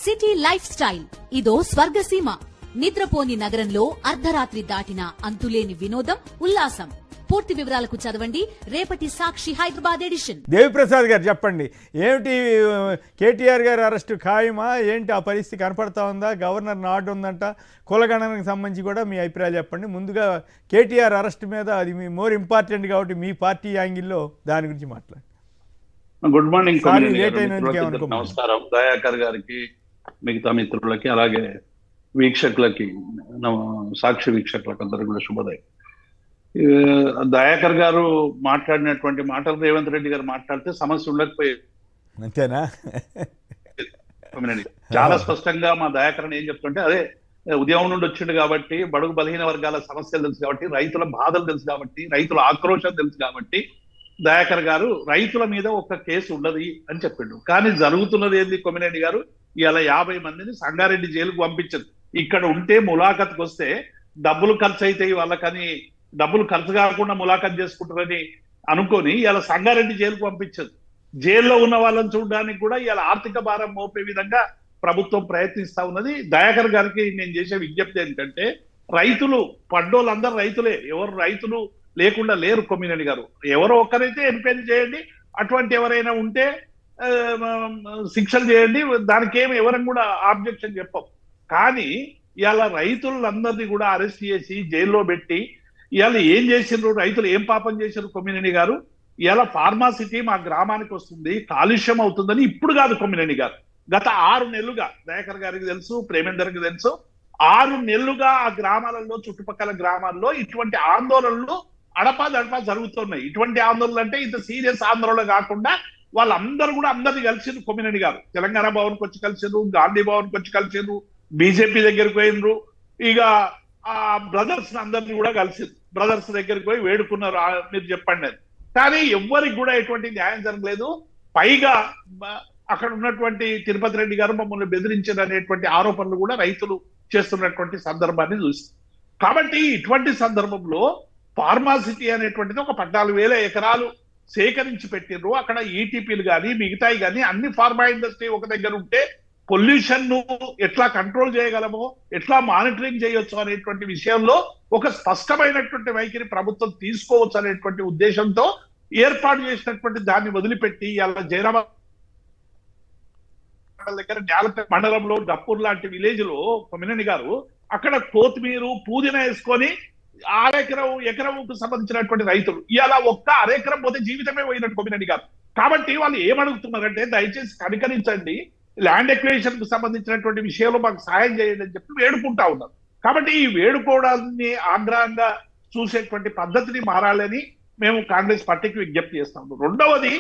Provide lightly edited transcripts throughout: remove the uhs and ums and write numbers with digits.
City life style ఇదో స్వర్గసీమ. నిద్రపోని నగరంలో అర్ధరాత్రి దాటిన అంతులేని వినోదం, ఉల్లాసం. పూర్తి వివరాలకు చదవండి రేపటి సాక్షి హైదరాబాద్ ఎడిషన్. దేవిప్రసాద్ గారు చెప్పండి, ఏమిటి కేటీఆర్ గారి అరెస్టు ఖాయమా ఏంటి? ఆ పరిస్థితి కనపడతా ఉందా? గవర్నర్ నాడు ఉందంట. కులగణనకు సంబంధించి కూడా మీ అభిప్రాయాలు చెప్పండి. ముందుగా కేటీఆర్ అరెస్ట్ మీద, అది మీ మోర్ ఇంపార్టెంట్ కాబట్టి మీ పార్టీ యాంగిల్లో దాని గురించి మాట్లాడండి. Good morning. లేట్ అయినందుకు నమస్కారం దయాకర్ గారికి, మిగతా మిత్రులకి, అలాగే వీక్షకులకి, సాక్షి వీక్షకులకు అందరూ కూడా శుభోదయం. దయాకర్ గారు మాట్లాడినటువంటి మాటలు రేవంత్ రెడ్డి గారు మాట్లాడితే సమస్య ఉండకపోయేది. అంతేనా? చాలా స్పష్టంగా మా దయాకర్ ఏం చెప్తుంటే, అదే ఉదయం నుండి వచ్చిండు కాబట్టి, బడుగు బలహీన వర్గాల సమస్యలు తెలుసు కాబట్టి, రైతుల బాధలు తెలుసు కాబట్టి, రైతుల ఆక్రోశం తెలుసు కాబట్టి దయాకర్ గారు రైతుల మీద ఒక కేసు ఉండదు అని చెప్పిండు. కానీ జరుగుతున్నది ఏంది? కొమ్మినేని గారు ఇలా 50 మందిని సంగారెడ్డి జైలుకు పంపించదు. ఇక్కడ ఉంటే ములాఖత్కి వస్తే డబ్బులు ఖర్చు అవుతాయి వాళ్ళకని, డబ్బులు ఖర్చు కాకుండా ములాఖత్ చేసుకుంటారని అనుకొని ఇలా సంగారెడ్డి జైలుకు పంపించదు. జైల్లో ఉన్న వాళ్ళని చూడడానికి కూడా ఇలా ఆర్థిక భారం మోపే విధంగా ప్రభుత్వం ప్రయత్నిస్తా ఉన్నది. దయాకర్ గారికి నేను చేసే విజ్ఞప్తి ఏంటంటే, రైతులు పడ్డోళ్ళందరూ రైతులే, ఎవరు రైతులు లేకుండా లేరు. కొమ్మినేని గారు ఎవరో ఒక్కరైతే ఎంక్వైరీ చేయండి, అటువంటి ఎవరైనా ఉంటే శిక్షలు చేయండి, దానికి ఏమి ఎవరైనా కూడా ఆబ్జెక్షన్ చెప్పం. కానీ ఇవాళ రైతులందరినీ కూడా అరెస్ట్ చేసి జైల్లో పెట్టి ఇవాళ ఏం చేసిండ్రు? రైతులు ఏం పాపం చేశారు? కొమ్మినేని గారు ఇవాళ ఫార్మాసిటీ మా గ్రామానికి వస్తుంది, కాలుష్యం అవుతుందని ఇప్పుడు కాదు కొమ్మినేని గారు, గత 6 నెలలుగా దయాకర్ గారికి తెలుసు, ప్రేమేందర్కి తెలుసు, 6 నెలలుగా ఆ గ్రామాలలో, చుట్టుపక్కల గ్రామాల్లో ఇటువంటి ఆందోళనలు అడపా జరుగుతున్నాయి. ఇటువంటి ఆందోళనలు అంటే ఇంత సీరియస్ ఆందోళన కాకుండా వాళ్ళందరూ కూడా అందరినీ కలిసిండ్రు. కొమ్మినేని గారు తెలంగాణ భవన్కి వచ్చి కలిసిండ్రు, గాంధీ భవన్కి వచ్చి కలిసిండ్రు, బీజేపీ దగ్గరికి పోయినరు, ఇక ఆ బ్రదర్స్ అందరినీ కూడా కలిసిండ్రు. బ్రదర్స్ దగ్గరికి పోయి వేడుకున్నారు, మీరు చెప్పండి అని. కానీ ఎవ్వరికి కూడా ఎటువంటి న్యాయం జరగలేదు. పైగా అక్కడ ఉన్నటువంటి తిరుపతి రెడ్డి గారు మమ్మల్ని బెదిరించారు అనేటువంటి ఆరోపణలు కూడా రైతులు చేస్తున్నటువంటి సందర్భాన్ని చూసి, కాబట్టి ఇటువంటి సందర్భంలో ఫార్మాసిటీ అనేటువంటిది ఒక 14,000 ఎకరాలు సేకరించి పెట్టిండ్రు. అక్కడ ఈటీపీలు కానీ మిగతాయి కానీ అన్ని ఫార్మా ఇండస్ట్రీ ఒక దగ్గర ఉంటే పొల్యూషన్ ను ఎట్లా కంట్రోల్ చేయగలమో, ఎట్లా మానిటరింగ్ చేయొచ్చు అనేటువంటి విషయంలో ఒక స్పష్టమైనటువంటి వైఖరి ప్రభుత్వం తీసుకోవచ్చు అనేటువంటి ఉద్దేశంతో ఏర్పాటు చేసినటువంటి దాన్ని వదిలిపెట్టి ఇలా జయరామ దగ్గర న్యాలపేట మండలంలో డప్పూర్ లాంటి విలేజ్ లో కొమ్మినేని గారు అక్కడ కొత్తిమీర, పుదీనా వేసుకొని ఎకరంకు సంబంధించినటువంటి రైతులు ఇవాళ ఒక్క అరెకరం పోతే జీవితమే పోయినట్టు కొమ్మినేని గారు. కాబట్టి వాళ్ళు ఏమడుగుతున్నారంటే, దయచేసి కనికరించండి, ల్యాండ్ ఎక్విజిషన్ కు సంబంధించినటువంటి విషయంలో మాకు సాయం చేయండి అని చెప్పి వేడుకుంటా ఉన్నారు. కాబట్టి ఈ వేడుకోవడాన్ని ఆగ్రహంగా చూసేటువంటి పద్ధతిని మారాలని మేము కాంగ్రెస్ పార్టీకి విజ్ఞప్తి చేస్తాము. రెండవది,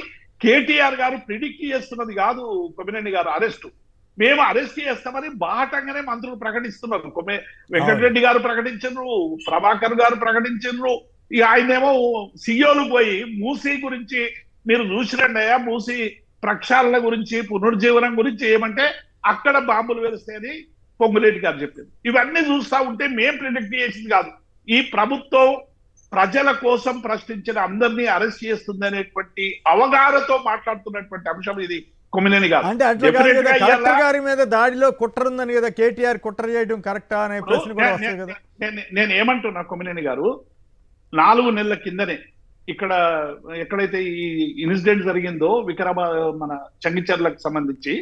కేటీఆర్ గారు ప్రిడిక్ట్ చేస్తున్నది కాదు కొమ్మినేని గారు అరెస్టు. మేము అరెస్ట్ చేస్తామని బాహటంగానే మంత్రులు ప్రకటిస్తున్నారు. వెంకటరెడ్డి గారు ప్రకటించారు, ప్రభాకర్ గారు ప్రకటించారు. ఇక ఆయనేమో సియోలు పోయి మూసీ గురించి మీరు చూసిరండయా, మూసీ ప్రక్షాళన గురించి, పునరుజ్జీవనం గురించి ఏమంటే అక్కడ బాంబులు వేస్తాయని పొంగులేటి గారు చెప్పింది. ఇవన్నీ చూస్తా ఉంటే మేం ప్రిడిక్ట్ చేసింది కాదు, ఈ ప్రభుత్వం ప్రజల కోసం ప్రశ్నించిన అందరినీ అరెస్ట్ చేస్తుంది అనేటువంటి అవగాహనతో మాట్లాడుతున్నటువంటి అంశం ఇది కొమ్మినేని గారు. అంటే కలెక్టర్ గారి మీద దాడిలో కుట్ర ఉందని కదా, కేటీఆర్ కుట్ర చేయడం కరెక్టా అనే ప్రశ్న కూడా వస్తుంది కదా. నేను ఏమంటున్నా, కొమ్మినేని గారు 4 నెలల కిందనే ఇక్కడ ఎక్కడైతే ఈ ఇన్సిడెంట్ జరిగిందో వికారాబాద్ మన చంగిచర్లకు సంబంధించి,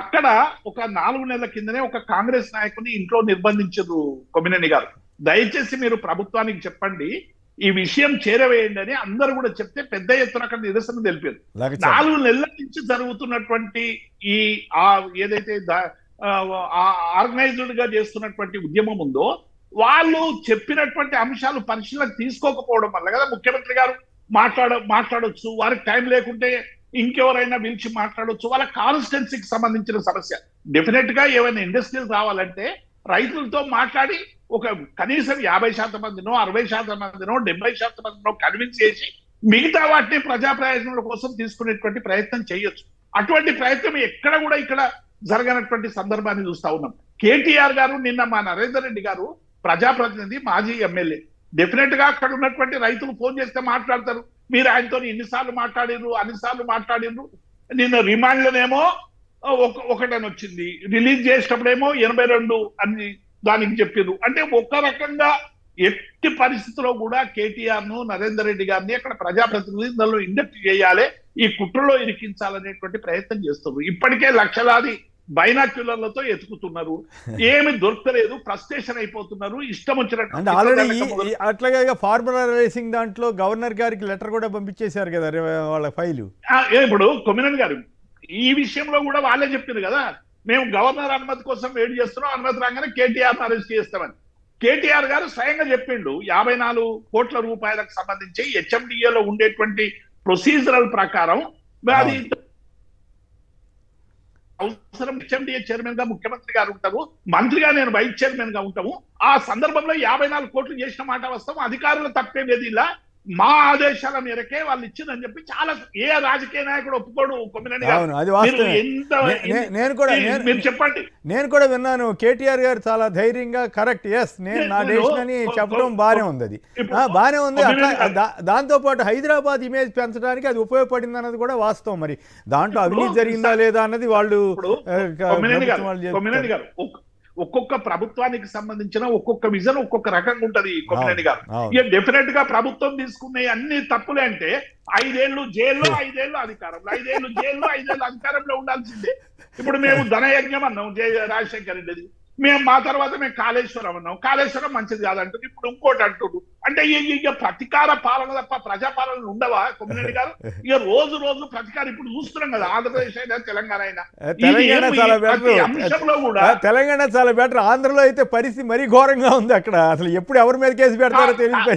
అక్కడ ఒక 4 నెలల కిందనే ఒక కాంగ్రెస్ నాయకుని ఇంట్లో నిర్బంధించారు కొమ్మినేని గారు. దయచేసి మీరు ప్రభుత్వానికి చెప్పండి, ఈ విషయం చేరవేయండి అని అందరూ కూడా చెప్తే పెద్ద ఎత్తున అక్కడ నిరసన తెలిపారు. 4 నెలల నుంచి జరుగుతున్నటువంటి ఈ ఏదైతే ఆర్గనైజ్డ్ గా చేస్తున్నటువంటి ఉద్యమం ఉందో, వాళ్ళు చెప్పినటువంటి అంశాలు పరిశీలనకు తీసుకోకపోవడం వల్ల కదా ముఖ్యమంత్రి గారు మాట్లాడొచ్చు, వారికి టైం లేకుంటే ఇంకెవరైనా పిలిచి మాట్లాడొచ్చు. వాళ్ళ కాన్స్టిట్యున్సీకి సంబంధించిన సమస్య డెఫినెట్ గా ఏమైనా ఇండస్ట్రీలు రావాలంటే రైతులతో మాట్లాడి ఒక కనీసం 50% మందినో, 60% మందినో, 70% మందినో కన్విన్స్ చేసి మిగతా వాటిని ప్రజా ప్రయోజనాల కోసం తీసుకునేటువంటి ప్రయత్నం చేయొచ్చు. అటువంటి ప్రయత్నం ఎక్కడ కూడా ఇక్కడ జరగనటువంటి సందర్భాన్ని చూస్తా ఉన్నాం. కేటీఆర్ గారు నిన్న మా నరేందర్ రెడ్డి గారు ప్రజాప్రతినిధి, మాజీ ఎమ్మెల్యే, డెఫినెట్ గా అక్కడ ఉన్నటువంటి రైతులు ఫోన్ చేస్తే మాట్లాడతారు. మీరు ఆయనతో అన్నిసార్లు మాట్లాడిండ్రు. నిన్న రిమాండ్లోనేమో ఒకటని వచ్చింది. రిలీజ్ చేసేటప్పుడేమో 82 అని దానికి చెప్పారు. అంటే ఒక రకంగా ఎట్టి పరిస్థితిలో కూడా కేటీఆర్ ను నరేందర్ రెడ్డి గారిని అక్కడ ప్రజాప్రతినిధులను ఇండక్ట్ చేయాలి, ఈ కుట్రలో ఇరికించాలనేటువంటి ప్రయత్నం చేస్తున్నారు. ఇప్పటికే లక్షలాది బైనాక్యులర్లతో ఎతుకుతున్నారు, ఏమి దొరకలేదు, ఫ్రస్ట్రేషన్ అయిపోతున్నారు, ఇష్టం అంటే ఆల్రెడీ వచ్చినట్టు. అట్లాగే ఫార్ములా రేసింగ్ దాంట్లో గవర్నర్ గారికి లెటర్ కూడా పంపించేశారు కదా వాళ్ళ ఫైలు. ఇప్పుడు కొమ్మినేని గారు ఈ విషయంలో కూడా వాళ్ళే చెప్పింది కదా, మేము గవర్నర్ అనుమతి కోసం వెయిట్ చేస్తున్నాం, అనుమతి రాగానే కేటీఆర్ అరెస్ట్ చేస్తామని. కేటీఆర్ గారు స్వయంగా చెప్పిండు 54 కోట్ల రూపాయలకు సంబంధించి హెచ్ఎండిఏలో ఉండేటువంటి ప్రొసీజరల్ ప్రకారం అది అవసరం. హెచ్ఎండిఏ చైర్మన్ గా ముఖ్యమంత్రి గారు ఉంటారు, మంత్రిగా నేను వైస్ చైర్మన్ గా ఉంటాము. ఆ సందర్భంలో 54 కోట్లు చేసిన మాట వస్తాం, అధికారులు తప్పేం లేదు, ఇలా మా ఆదేశాల మేరకే వాళ్ళు ఇచ్చిందని చెప్పి చాలా ఏ రాజకీయ నాయకుడు ఒప్పుకోడు. కొమ్మినేని గారు మీరు చెప్పండి. నేను కూడా విన్నాను కేటీఆర్ గారు చాలా ధైర్యంగా కరెక్ట్, ఎస్ నేను నా డెసిషన్ అని చెప్పడం బానే ఉంది, అది బానే ఉంది. అట్లా దాంతో పాటు హైదరాబాద్ ఇమేజ్ పెంచడానికి అది ఉపయోగపడింది అన్నది కూడా వాస్తవం. మరి దాంట్లో అవినీతి జరిగిందా లేదా అన్నది వాళ్ళు కొమ్మినేని గారు ఒక్కొక్క ప్రభుత్వానికి సంబంధించిన ఒక్కొక్క విజన్ ఒక్కొక్క రకంగా ఉంటది. కొమ్మినేని గారు ఇక డెఫినెట్ గా ప్రభుత్వం తీసుకునే అన్ని తప్పులే అంటే 5 ఏళ్ళు జైల్లో 5 ఏళ్ళు అధికారంలో, 5 ఏళ్ళు జైల్లో 5 ఏళ్ళు అధికారంలో ఉండాల్సిందే. ఇప్పుడు మేము ధనయజ్ఞం అన్నాం రాజశేఖర్ రెడ్డిది, మేము మా తర్వాత మేము కాళేశ్వరం అన్నాం, కాళేశ్వరం మంచిది కాదంటుంది, ఇప్పుడు ఇంకోటి అంటుడు. అంటే ఇక ప్రతీకార పాలన తప్ప ప్రజాపాలన ఉండవా కొమ్మినేని గారు? ఇక రోజు రోజు ప్రతీకారం ఇప్పుడు చూస్తున్నాం కదా, ఆంధ్రప్రదేశ్ అయినా తెలంగాణ అయినా. అంశంలో కూడా తెలంగాణ చాలా బెటర్, ఆంధ్రలో అయితే పరిస్థితి మరీ ఘోరంగా ఉంది. అక్కడ అసలు ఎప్పుడు ఎవరి మీద కేసు పెడతారో తెలియదు.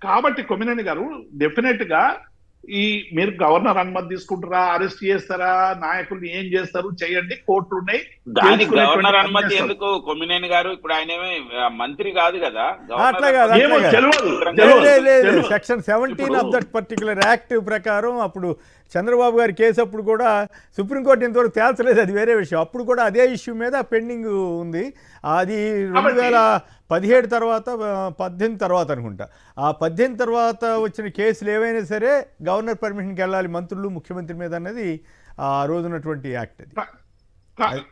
కాబట్టి కొమ్మినేని గారు డెఫినెట్ గా ఈ మీరు గవర్నర్ అనుమతి తీసుకుంటారా, అరెస్ట్ చేస్తారా, నాయకుల్ని ఏం చేస్తారు చేయండి, కోర్టులు ఉన్నాయి. దానికి గవర్నర్ అనుమతి ఎందుకు కొమ్మినేని గారు? ఇప్పుడు ఆయన మంత్రి కాదు కదా. అట్లా కాదు, section 17 of that particular act ప్రకారం అప్పుడు చంద్రబాబు గారి కేసు అప్పుడు కూడా సుప్రీంకోర్టు ఇంతవరకు తేల్చలేదు, అది వేరే విషయం. అప్పుడు కూడా అదే ఇష్యూ మీద పెండింగ్ ఉంది. అది 2017 తర్వాత 18 తర్వాత అనుకుంటా. ఆ 18 తర్వాత వచ్చిన కేసులు ఏవైనా సరే గవర్నర్ పర్మిషన్కి వెళ్ళాలి మంత్రులు ముఖ్యమంత్రి మీద అన్నది ఆ రోజున్నటువంటి యాక్ట్ అది.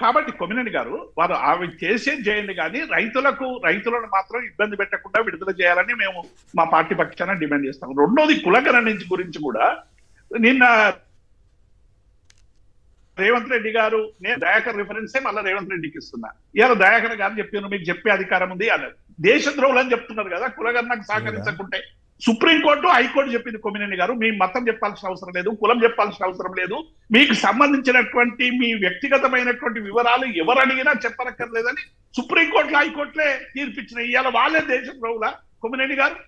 కాబట్టి కొమ్మినేని గారు వారు అవి చేసేది చేయండి, కానీ రైతులను మాత్రం ఇబ్బంది పెట్టకుండా విడుదల చేయాలని మేము మా పార్టీ పక్షాన డిమాండ్ చేస్తాం. రెండోది కులగణన గురించి కూడా నిన్న రేవంత్ రెడ్డి గారు, నేను దయాకర్ రిఫరెన్సే మళ్ళీ రేవంత్ రెడ్డికి ఇస్తున్నా. ఇవాళ దయాకర్ గారు చెప్పారు మీకు చెప్పే అధికారం ఉంది అన్నారు. దేశద్రోహులు అని చెప్తున్నారు కదా కులగణనకు సహకరించకుంటే. సుప్రీంకోర్టు హైకోర్టు చెప్పింది కొమ్మినేని గారు, మీ మతం చెప్పాల్సిన అవసరం లేదు, కులం చెప్పాల్సిన అవసరం లేదు, మీకు సంబంధించినటువంటి మీ వ్యక్తిగతమైనటువంటి వివరాలు ఎవరు అడిగినా చెప్పనక్కర్లేదని సుప్రీంకోర్టులో హైకోర్టులే తీర్పిచ్చినాయి. ఇవాళ వాళ్ళే దేశద్రోహుల కొమ్మినేని గారు.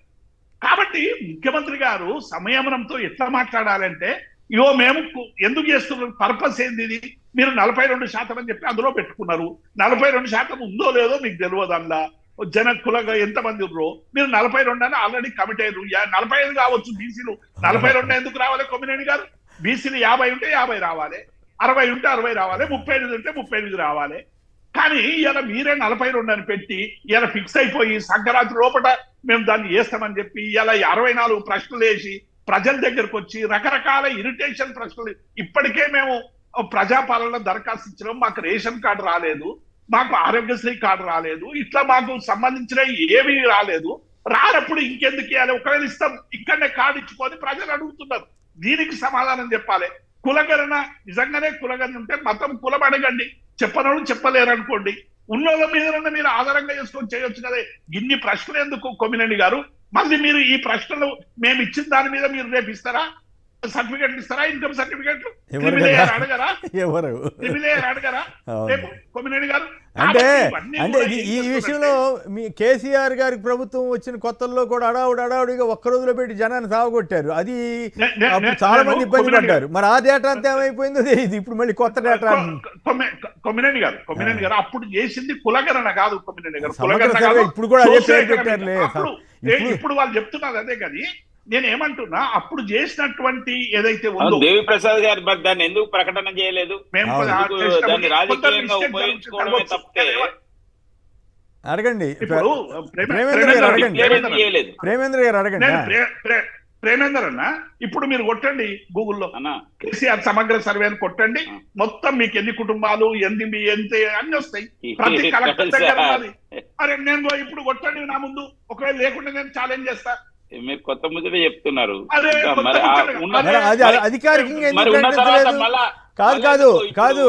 కాబట్టి ముఖ్యమంత్రి గారు సంయమనంతో ఎట్లా మాట్లాడాలంటే, ఇవో మేము ఎందుకు చేస్తున్నారు, పర్పస్ ఏంది, ఇది మీరు 42% అని చెప్పి అందులో పెట్టుకున్నారు. 42% ఉందో లేదో మీకు తెలియదు. అందులో కులగా ఎంతమంది ఉన్నారు, మీరు 42 అని ఆల్రెడీ కమిట్ అయ్యారు. 45 కావచ్చు బీసీలు, 42 ఎందుకు రావాలి కొమ్మినేని గారు? బీసీలు 50 ఉంటే 50 రావాలి, 60 ఉంటే 60 రావాలి, 35 ఉంటే 35 రావాలి. కానీ ఇలా మీరే 42 అని పెట్టి ఇలా ఫిక్స్ అయిపోయి సంక్రాంతి లోపల మేము దాన్ని చేస్తామని చెప్పి ఇలా 64 ప్రశ్నలు వేసి ప్రజల దగ్గరకు వచ్చి రకరకాల ఇరిటేషన్ ప్రశ్నలు. ఇప్పటికే మేము ప్రజాపాలన దరఖాస్తు ఇచ్చినాం, మాకు రేషన్ కార్డు రాలేదు, మాకు ఆరోగ్యశ్రీ కార్డు రాలేదు, ఇట్లా మాకు సంబంధించిన ఏమీ రాలేదు. రానప్పుడు ఇంకెందుకు ఇవ్వాలి, ఒకవేళ ఇస్తాం ఇక్కడనే కార్డు ఇచ్చుకొని ప్రజలు అడుగుతున్నారు. దీనికి సమాధానం చెప్పాలి. కులగణన నిజంగానే కులగణన ఉంటే మతం కులం అడగండి, చెప్పనోళ్ళు చెప్పలేరు అనుకోండి, ఉన్నోళ్ళ మీద మీరు ఆధారంగా చేసుకొని చేయొచ్చు కదా. ఇన్ని ప్రశ్నలు ఎందుకు కొమ్మినేని గారు? మళ్ళీ మీరు ఈ ప్రశ్నలు మేము ఇచ్చిన దాని మీద మీరు రేపు ఇస్తారా, సర్టిఫికెట్లు ఇస్తారా, ఇన్కమ్ సర్టిఫికెట్లు అడగరా, అడగరా రేపు కొమ్మినేని గారు? అంటే ఈ విషయంలో మీ కేసీఆర్ గారి ప్రభుత్వం వచ్చిన కొత్తల్లో కూడా అడావుడిగా ఒక్క రోజులో పెట్టి జనాన్ని సాగొట్టారు. అది చాలా మంది ఇబ్బంది పడ్డారు. మరి ఆ డేటా అంతా ఏమైపోయిందో ఇది ఇప్పుడు మళ్ళీ కొత్త డేటా. కొమ్మినేని గారు అప్పుడు చేసింది కులగణన కాదు కొమ్మినేని గారు, కులగణన ఇప్పుడు కూడా అదే పేరు పెట్టారులే. ఇప్పుడు వాళ్ళు చెప్తున్నారు అదే. కానీ నేను ఏమంటున్నా, అప్పుడు చేసినటువంటి ఏదైతే ఉందో దేవి ప్రసాద్ గారు దాన్ని ఎందుకు ప్రకటన చేయలేదు? దాన్ని రాజకీయంగా ఉపయోగించుకోవడమే తప్పితే అడగండి, ఇప్పుడు ప్రేమేంద్ర గారు అడగండి. ప్రేమేందర్ అన్న ఇప్పుడు మీరు కొట్టండి గూగుల్లో కేసీఆర్ సమగ్ర సర్వే అని కొట్టండి, మొత్తం మీకు ఎన్ని కుటుంబాలు ఎంత అన్ని వస్తాయి, ప్రతి కలెక్టర్ దగ్గర ఉన్నది. అరే నేను ఇప్పుడు కొట్టండి నా ముందు, ఒకవేళ లేకుండా నేను ఛాలెంజ్ చేస్తా. మీరు కొత్త ముచ్చట చెప్తున్నారు. అధికారికంగా కాదు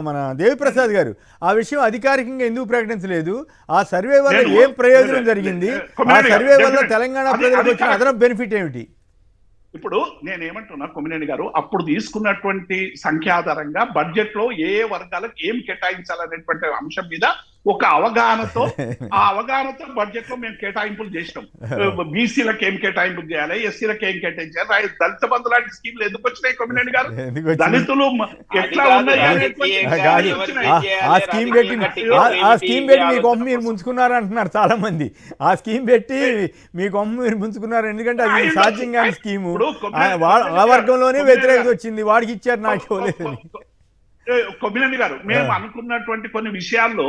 మన దేవిప్రసాద్ గారు ఆ విషయం అధికారికంగా ఎందుకు ప్రకటించలేదు? ఆ సర్వే వల్ల ఏం ప్రయోజనం జరిగింది? ఆ సర్వే వల్ల తెలంగాణ ప్రజలకు వచ్చిన అదనపు బెనిఫిట్ ఏమిటి? ఇప్పుడు నేనేమంటున్నా కొమ్మినేని గారు, అప్పుడు తీసుకున్నటువంటి సంఖ్యాధారంగా బడ్జెట్ లో ఏ వర్గాలకు ఏం కేటాయించాలనేటువంటి అంశం మీద ఒక అవగాహనతో, ఆ అవగాహనతో బడ్జెట్ లో మేము కేటాయింపులు చేసినాం. బీసీలకు ఏం కేటాయింపులు చేయాలి, ఎస్సీలకు ఏం కేటాయించాలి, దళిత బంధు లాంటి స్కీమ్లు ఎందుకు వచ్చినాయి కొమ్మినేని గారు? దళితులు ఎట్లా ఉన్నాయి ఆ స్కీమ్ పెట్టి మీ కొమ్మ మీరు ముంచుకున్నారు అంటున్నారు చాలా మంది. ఆ స్కీమ్ పెట్టి మీ కొమ్మ మీరు ముంచుకున్నారు, ఎందుకంటే అది సాధ్యం కాని స్కీము. ఆ వర్గంలోనే వ్యతిరేకత వచ్చింది, వాడికి ఇచ్చారు నాకు ఇవ్వలేదని. కొమ్మినేని గారు, మేము అనుకున్నటువంటి కొన్ని విషయాల్లో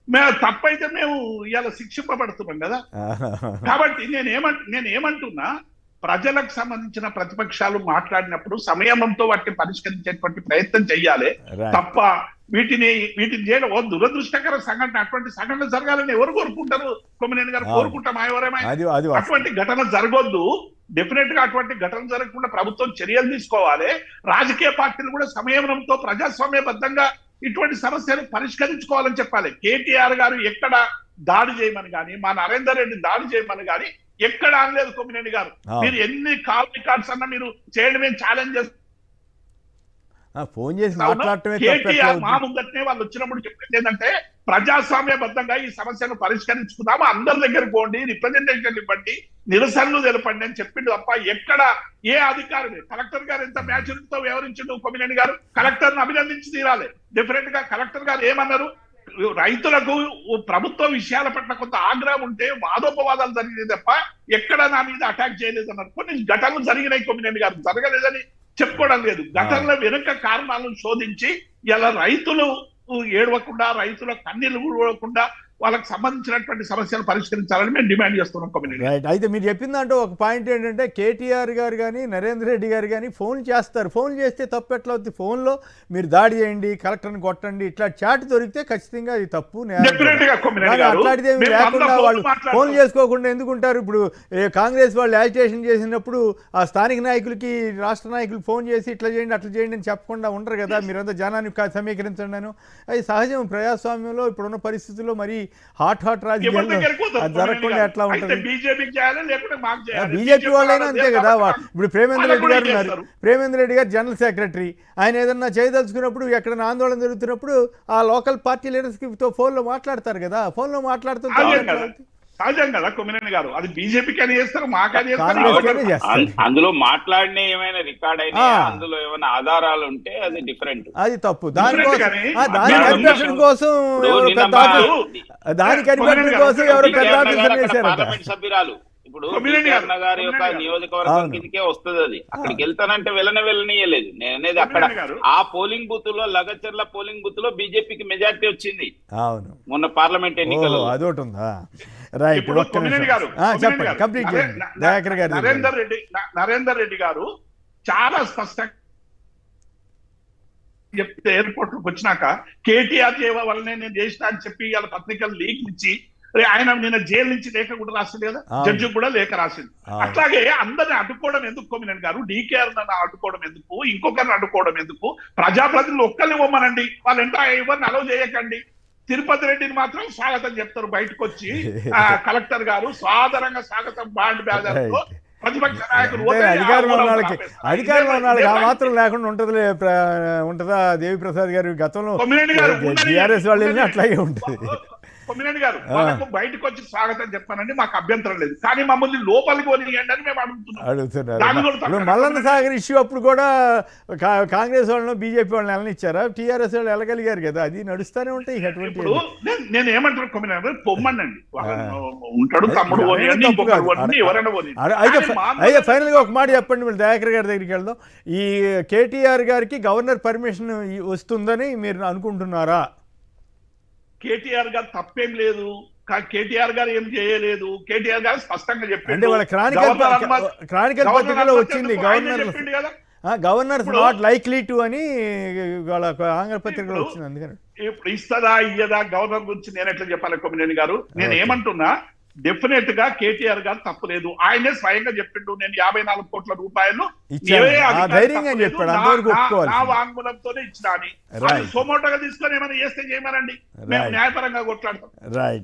మేము తప్పైతే మేము ఇలా శిక్షింపబడుతున్నాం కదా. కాబట్టి నేనేమంటున్నా, ప్రజలకు సంబంధించిన ప్రతిపక్షాలు మాట్లాడినప్పుడు సంయమనంతో వాటిని పరిష్కరించేటువంటి ప్రయత్నం చెయ్యాలి తప్ప వీటిని చేయడం దురదృష్టకర సంఘటన. అటువంటి సంఘటన జరగాలని ఎవరు కోరుకుంటారు కొమ్మినేని గారు? కోరుకుంటాం ఎవరేమైనా అటువంటి ఘటన జరగొద్దు. డెఫినెట్ గా అటువంటి ఘటన జరగకుండా ప్రభుత్వం చర్యలు తీసుకోవాలి. రాజకీయ పార్టీలు కూడా సంయమనంతో ప్రజాస్వామ్యబద్ధంగా ఇటువంటి సమస్యలు పరిష్కరించుకోవాలని చెప్పాలి. కేటీఆర్ గారు ఎక్కడ దాడి చేయమని కానీ, మా నరేందర్ రెడ్డి దాడి చేయమని కానీ ఎక్కడ అనలేదు కొమ్మినేని గారు. మీరు ఎన్ని కాల్ రికార్డ్స్ అన్నా మీరు చేయడం మేము ఛాలెంజ్ చేస్తాం. ఫోన్ చేసి మాట్లాడటమే. కేటీఆర్ మా ముందటనే వాళ్ళు వచ్చినప్పుడు చెప్పింది ఏంటంటే, ప్రజాస్వామ్యబద్ధంగా ఈ సమస్యను పరిష్కరించుకుందాము, అందరి దగ్గర పోండి, రిప్రజెంటేషన్ ఇవ్వండి, నిరసనలు తెలపండి అని చెప్పిండు తప్ప ఎక్కడ ఏ అధికారి, కలెక్టర్ గారు ఎంత మ్యాచ్యూరిటీతో వ్యవహరించిండు కొమ్మినేని గారు, కలెక్టర్ అభినందించి తీరాలి. డిఫరెంట్ గా కలెక్టర్ గారు ఏమన్నారు, రైతులకు ప్రభుత్వ విషయాల పట్ల కొంత ఆగ్రహం ఉంటే వాదోపవాదాలు జరిగినాయి తప్ప ఎక్కడ నా మీద అటాక్ చేయలేదు అన్నారు. కొన్ని ఘటనలు జరిగినాయి కొమ్మినేని గారు, జరగలేదని చెప్పుకోవడం లేదు. ఘటనల వెనుక కారణాలను శోధించి ఇలా రైతులు ఏడవకుండా, రైతుల కన్నీళ్లు ఊడవకుండా వాళ్ళకి సంబంధించినటువంటి సమస్యలు పరిష్కరించాలని మేము డిమాండ్ చేస్తున్నాం కొమ్మినేని. రైట్. అయితే మీరు చెప్పిందంటే ఒక పాయింట్ ఏంటంటే, కేటీఆర్ గారు కానీ నరేంద్ర రెడ్డి గారు కానీ ఫోన్ చేస్తారు. ఫోన్ చేస్తే తప్పు ఎట్లా అవుతుంది? ఫోన్లో మీరు దాడి చేయండి, కలెక్టర్ని కొట్టండి, ఇట్లా చాట్ దొరికితే ఖచ్చితంగా అది తప్పు. అట్లాంటిది ఏమి లేకుండా వాళ్ళు ఫోన్ చేసుకోకుండా ఎందుకుంటారు? ఇప్పుడు కాంగ్రెస్ వాళ్ళు యాజిటేషన్ చేసినప్పుడు ఆ స్థానిక నాయకులకి, రాష్ట్ర నాయకులు ఫోన్ చేసి ఇట్లా చేయండి అట్లా చేయండి అని చెప్పకుండా ఉండరు కదా. మీరంతా జనాన్ని సమీకరించండి. అది సహజం ప్రజాస్వామ్యంలో. ఇప్పుడున్న పరిస్థితుల్లో మరి హాట్ రాజకీయాల్లో జరగకుండా ఎట్లా ఉంటుంది? బీజేపీ వాళ్ళైనా అంతే కదా. ఇప్పుడు ప్రేమేంద్ర రెడ్డి గారు ఉన్నారు, ప్రేమేంద్ర రెడ్డి గారు జనరల్ సెక్రటరీ. ఆయన ఏదన్నా చేయదలుచుకున్నప్పుడు, ఎక్కడైనా ఆందోళన జరుగుతున్నప్పుడు ఆ లోకల్ పార్టీ లీడర్స్ తో ఫోన్ లో మాట్లాడతారు కదా. ఫోన్ లో మాట్లాడుతుంటారు. సహజం కదా కొమ్మినేని గారు, అది బీజేపీకి అని చేస్తారు, మాకని చేస్తారు. అందులో మాట్లాడిన ఏమైనా రికార్డ్ అయినా, అందులో ఏమైనా ఆధారాలు ఉంటే అది డిఫరెంట్, అది తప్పు. దాని కనిపెట్టడం కోసం ఎవరు పార్లమెంట్ సభ్యురాలు ఇప్పుడు గారి యొక్క నియోజకవర్గం కిందకే వస్తుంది. అది అక్కడికి వెళ్తానంటే వెళ్ళనీయలేదు. నేను అనేది అక్కడ ఆ పోలింగ్ బూత్ లో, లగచర్ల పోలింగ్ బూత్ లో బీజేపీకి మెజార్టీ వచ్చింది మొన్న పార్లమెంట్ ఎన్నికల్లో. అదొకటి ఉందా? రైట్. నరేందర్ రెడ్డి గారు చాలా స్పష్టంగా చెప్తే, ఎయిర్పోర్ట్ లోకి వచ్చినాక కేటీఆర్ వల్లనే నేను చేసిన అని చెప్పి వాళ్ళ పత్రికలు లీక్ ఇచ్చి, ఆయన నిన్న జైలు నుంచి లేఖ కూడా రాసింది కదా, జడ్జి కూడా లేఖ రాసింది. అట్లాగే అందరిని అడ్డుకోవడం ఎందుకు కొమ్మినేని గారు? డీకేఆర్ అడ్డుకోవడం ఎందుకు? ఇంకొకరిని అడ్డుకోవడం ఎందుకు? ప్రజాప్రతినిధులు ఒక్కరిని ఇవ్వమనండి, వాళ్ళు ఎంత ఎవరిని అలౌ చేయకండి. తిరుపతి రెడ్డిని మాత్రం స్వాగతం చెప్తారు బయటకు వచ్చి. కలెక్టర్ గారు సాధారణంగా స్వాగతం బాండ్ బ్యానర్తో ప్రతిపక్ష నాయకులు అధికారంలో ఉన్న వాళ్ళకి ఆ మాత్రం లేకుండా ఉంటుందా? దేవిప్రసాద్ గారు గతంలో టీఆర్ఎస్ వాళ్ళు వెళ్ళినా అట్లాగే ఉంటుంది. కొమ్మినేని గారు వాళ్ళకు బయటకు వచ్చి స్వాగతం చెప్పానండి, మాకు అభ్యంతరం లేదు, కానీ మమ్మల్ని లోపలికి వదిలేయండి అని మేము అడుగుతున్నాం. మల్లన్న సాగర్ ఇష్యూ అప్పుడు కూడా కాంగ్రెస్ వాళ్ళను బీజేపీ వాళ్ళని వెళ్ళనిచ్చారా? టీఆర్ఎస్ వాళ్ళు వెళ్ళగలిగారు కదా. అది నడుస్తూనే ఉంటాయి. అటువంటి నేను ఏమంటాను కొమ్మినేని గారు, పొమ్మనండి, ఉంటాడు తమ్ముడు అయితే ఫైనల్ గా ఒక మాట చెప్పండి. మీరు దయాకర్ గారి దగ్గరికి వెళ్దాం. ఈ కేటీఆర్ గారికి గవర్నర్ పర్మిషన్ వస్తుందని మీరు అనుకుంటున్నారా? కేటీఆర్ గారు తప్పేం లేదు, కేటీఆర్ గారు ఏం చేయలేదు. కేటీఆర్ గారు స్పష్టంగా అంటే చెప్పిండు. వాళ్ళ క్రానికల్ పత్రికలో వచ్చింది గవర్నర్ నాట్ లైక్లీ టు అని వాళ్ళ ఆంగ్ల పత్రికలో వచ్చింది. అందుకని ఇప్పుడు ఇస్తుందా ఇయ్యదా గవర్నర్ గురించి నేను ఎట్లా చెప్పాలి కొమ్మినేని గారు? నేను ఏమంటున్నా, డెఫినెట్ గా కేటీఆర్ గారు తప్పలేదు. ఆయనే స్వయంగా చెప్పిండు నేను 54 కోట్ల రూపాయలు నా వాంగ్మూలంతోనే ఇచ్చినా అని. సోమోటోగా తీసుకొని ఏమైనా చేస్తే చేయమనండి, మేము న్యాయపరంగా కొట్లాడతాం. రైట్.